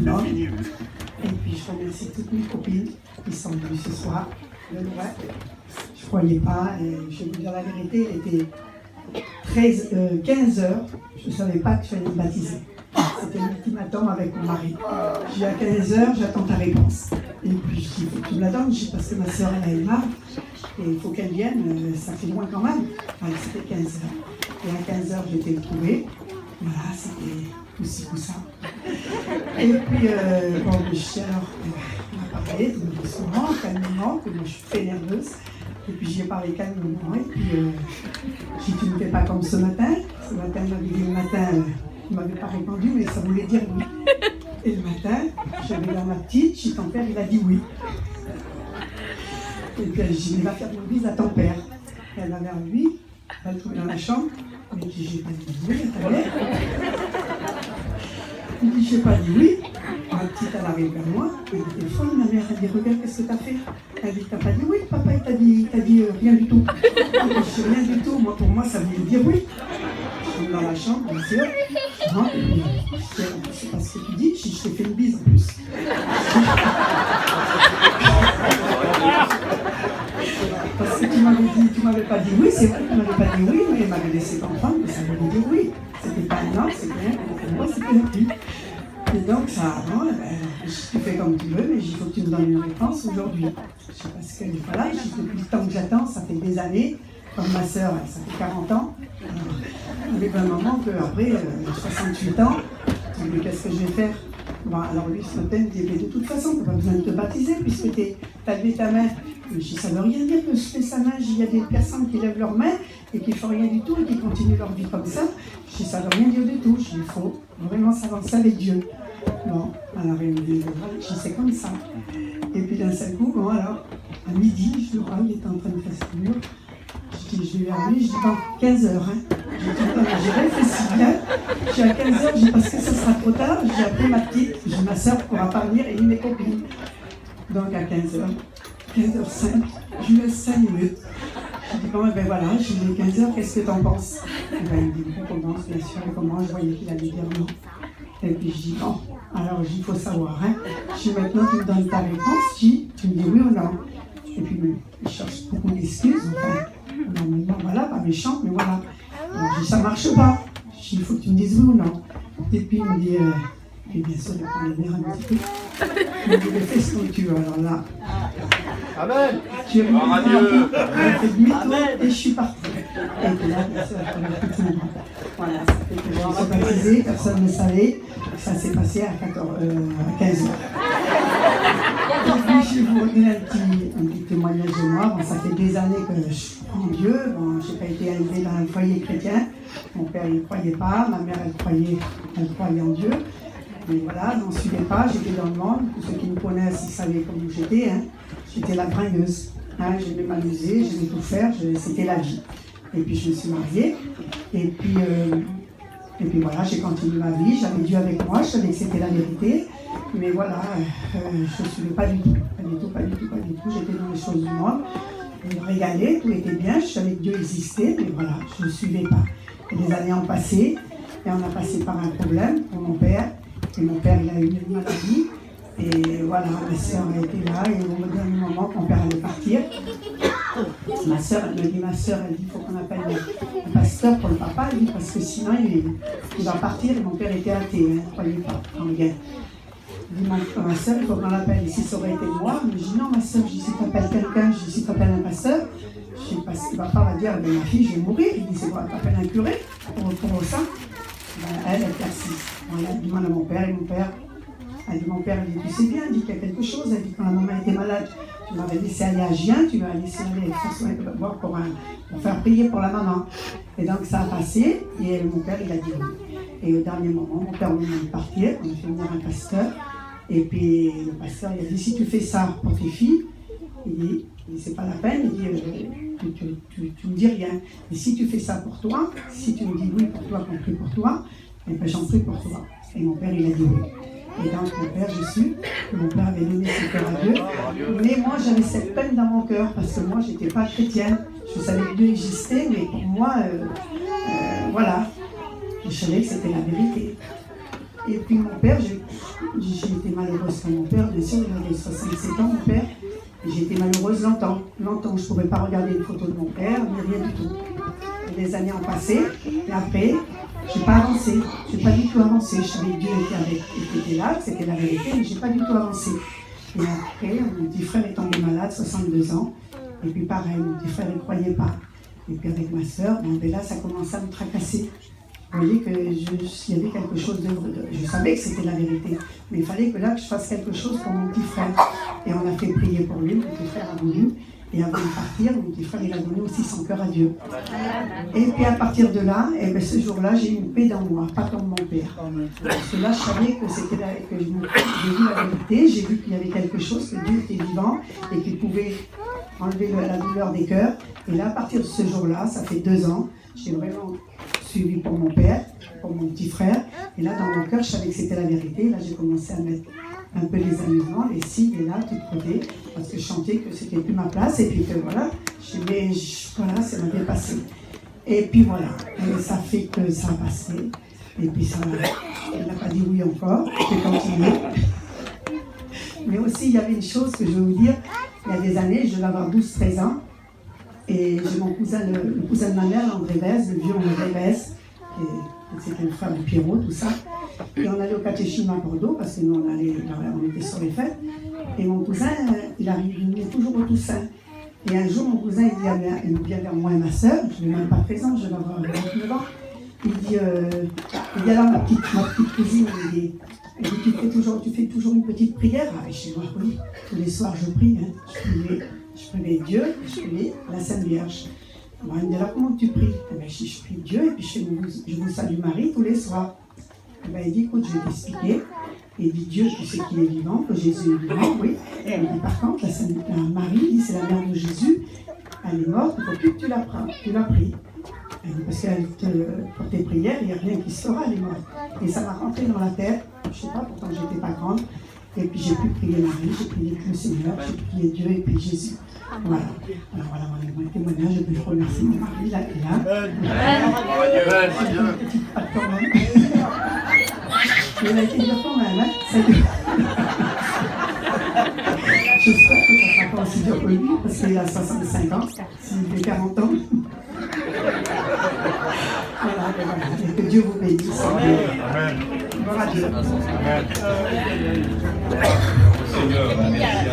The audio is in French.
non. Et puis je remercie toutes mes copines qui sont venues ce soir. Je ne croyais pas, et je vais vous dire la vérité, il était 15 heures, je ne savais pas que je allais me baptiser. C'était l'ultimatum avec mon mari. J'ai dit à 15 heures, j'attends ta réponse. Et puis je dis, faut que tu me la donnes, parce que ma soeur elle a une marque, et il faut qu'elle vienne, ça fait loin quand même. Alors c'était 15 heures. Et à 15 heures, j'ai été le trouver. Voilà, c'était tout ci, tout ça. Et puis, bon, je suis alors, on a parlé doucement, calmement, que moi je suis très nerveuse. Et puis j'y ai parlé calmement. Et puis, j'ai dit, tu ne fais pas comme ce matin. Ce matin, il m'avait dit le matin, il ne m'avait pas répondu, mais ça voulait dire oui. Et le matin, j'avais dans ma petite, chez ton père, il a dit oui. Et puis, j'ai dit, il va faire une bise à ton père. Et elle va vers lui, elle va le trouver dans la chambre. Mais j'ai pas dit oui à ta mère. Il dit, j'ai pas dit oui. Ma petite, elle arrive vers moi, elle téléphone, ma mère, elle dit, regarde, qu'est-ce que t'as fait? Elle dit, t'as pas dit oui, papa, il t'a dit rien du tout. Je dis, rien du tout, moi, pour moi, ça voulait dire oui. Je suis dans la chambre, bien sûr. Non, c'est pas ce que tu dis, je t'ai fait une bise en plus. Parce que tu m'avais pas dit oui, c'est vrai que tu m'avais pas dit oui, mais elle m'avait laissé comprendre que ça voulait dire oui. C'était pas un non, c'était rien, pour moi c'était un oui. Et donc ça, bon, tu fais comme tu veux, mais il faut que tu me donnes une réponse aujourd'hui. Je sais pas ce qu'elle est pas là, depuis le temps que j'attends, ça fait des années, comme ma soeur, ça fait 40 ans. Il arrive un moment qu'après 68 ans, tu dis, mais qu'est-ce que je vais faire? Bon, alors lui, ce matin, il dit, mais de toute façon, tu n'as pas besoin de te baptiser puisque tu as levé ta main. Je dis, ça ne veut rien dire que je fais sa main. Il y a des personnes qui lèvent leur main et qui ne font rien du tout et qui continuent leur vie comme ça. Je dis, ça ne veut rien dire du tout. Je dis, il faut vraiment s'avancer avec Dieu. Bon, alors il me dit, je dis, c'est comme ça. Et puis d'un seul coup, bon, alors, à midi, je le vois, il était en train de faire ce mur. Je vais vers lui, je dis, bon, 15 heures. Hein. J'ai réfléchi bien. Je suis à 15 heures, je dis, parce que ça sera trop tard. J'ai appelé ma petite, j'ai dit, ma soeur ne pourra pas venir et ni mes copines. Donc à 15 heures, 15h05, je lui laisse 5 minutes. Je dis, bon, ben voilà, je lui dis, 15 heures, qu'est-ce que t'en penses? Et ben, il dit, on commence, bien sûr, on commence. Je voyais qu'il allait dire non. Et puis je dis, bon, alors il faut savoir, hein. Je dis, maintenant, tu me donnes ta réponse, tu me dis oui ou non. Et puis, il cherche beaucoup d'excuses, enfin. Normalement, voilà, pas méchante, mais voilà. Alors, je dis, ça marche pas. Je dis, il faut que tu me dises oui ou non. Et puis, il me dit, et bien sûr, il prend les nerfs un petit peu. Il me dit, mais fais ce que tu veux. Alors là, Amen. j'ai remis le fait demi-tour et je suis partie. Et puis là, bien sûr, elle a tout le monde. Voilà, ça fait que je suis baptisée, personne ne savait. Ça s'est passé à 15 heures. Et puis, je vais vous redonner un petit témoignage de moi. Bon, ça fait des années que je crois en Dieu. Bon, je n'ai pas été élevée dans un foyer chrétien. Mon père, il ne croyait pas. Ma mère, elle croyait en Dieu. Mais voilà, je n'en suivais pas. J'étais dans le monde. Tous ceux qui me connaissent, ils savaient comment j'étais. Hein. J'étais la bringueuse. Hein. J'aimais m'amuser, j'aimais tout faire. C'était la vie. Et puis, je me suis mariée. Et puis voilà, j'ai continué ma vie. J'avais Dieu avec moi. Je savais que c'était la vérité. Mais voilà, je ne suivais pas du tout. Pas du tout. J'étais dans les choses du monde. Je me régalais, tout était bien. Je savais que Dieu existait. Mais voilà, je ne le suivais pas. Et les années ont passé. Et on a passé par un problème pour mon père. Et mon père, il a eu une maladie. Et voilà, ma soeur a été là. Et au dernier moment, mon père allait partir. Ma soeur, elle dit, il faut qu'on appelle un pasteur pour le papa. Elle dit, parce que sinon, il va partir. Et mon père était athée, hein, ne croyez pas en rien. Je dis, ma soeur, il faut qu'on l'appelle. Et si ça aurait été moi, je dis, non, ma soeur, je dis, si tu appelles quelqu'un, je dis, si tu appelles un pasteur, je dis, parce que le papa va dire, ben, ma fille, je vais mourir. Il dit, c'est quoi, tu appelles un curé pour ça? Ben, elle était assise. Voilà, elle demande à mon père, et mon père, elle dit, mon père, il dit, tu sais bien, il dit qu'il y a quelque chose. Elle dit, quand la maman était malade, tu m'avais laissé aller à Gien, tu m'as laissé aller à François pour faire prier pour la maman. Et donc ça a passé, et mon père, il a dit oui. Et au dernier moment, mon père m'a demandé de partir, on a fait venir un pasteur. Et puis le pasteur, il a dit, si tu fais ça pour tes filles, il dit c'est pas la peine, il dit, tu me dis rien. Et si tu fais ça pour toi, si tu me dis oui pour toi, qu'on prie pour toi, et ben j'en prie pour toi. Et mon père, il a dit oui. Et donc mon père, j'ai su que mon père avait donné son cœur à Dieu. Mais moi, j'avais cette peine dans mon cœur, parce que moi, je n'étais pas chrétienne. Je savais que Dieu existait, mais pour moi, voilà. Je savais que c'était la vérité. Et puis mon père, j'ai été malheureuse pour mon père, bien sûr, il avait 67 ans, mon père. J'ai été malheureuse longtemps. Longtemps, je ne pouvais pas regarder une photo de mon père, ni rien du tout. Et les années ont passé, et après, je n'ai pas avancé. Je n'ai pas du tout avancé. Je savais que Dieu était là, que c'était la vérité, mais je n'ai pas du tout avancé. Et après, mon petit frère est tombé malade, 62 ans. Et puis pareil, mon petit frère ne croyait pas. Et puis avec ma soeur, bon, ben là, ça commençait à me tracasser. Vous voyez qu'il y avait quelque chose de vrai. Je savais que c'était la vérité, mais il fallait que là, je fasse quelque chose pour mon petit frère. Et on a fait prier pour lui, mon petit frère a voulu. Et avant de partir, mon petit frère, il a donné aussi son cœur à Dieu. Et puis à partir de là, et bien ce jour-là, j'ai eu une paix dans moi, pas comme mon père. Parce que là, je savais que j'ai vu la vérité, j'ai vu qu'il y avait quelque chose, que Dieu était vivant et qu'il pouvait enlever la douleur des cœurs. Et là, à partir de ce jour-là, ça fait 2 ans, j'ai vraiment suivi pour mon père, pour mon petit frère. Et là, dans mon cœur, je savais que c'était la vérité. Là, j'ai commencé à mettre un peu les amusements, les ci et là, tout côté, parce que je chantais que c'était plus ma place. Et puis que voilà, voilà, ça m'a dépassé. Et puis voilà, et ça fait que ça a passé. Et puis ça, il n'a pas dit oui encore, j'ai continué. Mais aussi, il y avait une chose que je vais vous dire, il y a des années, je devais avoir 12-13 ans. Et j'ai mon cousin, le cousin de ma mère, André Besse, le vieux André Besse, c'était le frère de Pierrot, tout ça. Et on allait au catéchisme à Bordeaux, parce que nous, on était sur les fêtes. Et mon cousin, il venait toujours au Toussaint. Et un jour, mon cousin, il vient vers moi et ma soeur, je ne l'ai même pas présent, je vais avoir 29 ans. Il dit alors ma petite cousine, il dit tu fais toujours une petite prière. Ah, chez moi, oui, tous les soirs je prie, hein. Je priais Dieu, je priais la Sainte Vierge. Bon, elle me dit alors comment tu pries? Eh bien, je prie Dieu et puis je vous salue Marie tous les soirs. Eh bien, il dit écoute, je vais t'expliquer. Il dit Dieu, tu sais qu'il est vivant, que Jésus est vivant, oui. Et il dit par contre, la Marie, c'est la mère de Jésus, elle est morte, il ne faut plus que tu la pries. Parce que pour tes prières, il n'y a rien qui se fera, elle est morte. Et ça m'a rentré dans la tête, je ne sais pas, pourtant je n'étais pas grande. Et puis j'ai pu prier Marie, j'ai prié le Seigneur, j'ai prié Dieu et puis Jésus. Voilà. Alors voilà mon témoignage, et puis je remercie mon mari, là, et là. J'ai une petite patte quand même. Il a été dur quand même, hein. J'espère que ça ne sera pas aussi dur que lui, parce qu'il a 65 ans, s'il fait 40 ans. Voilà, et que Dieu vous bénisse. Amen. Gloire à Dieu. Amen. Seigneur, merci.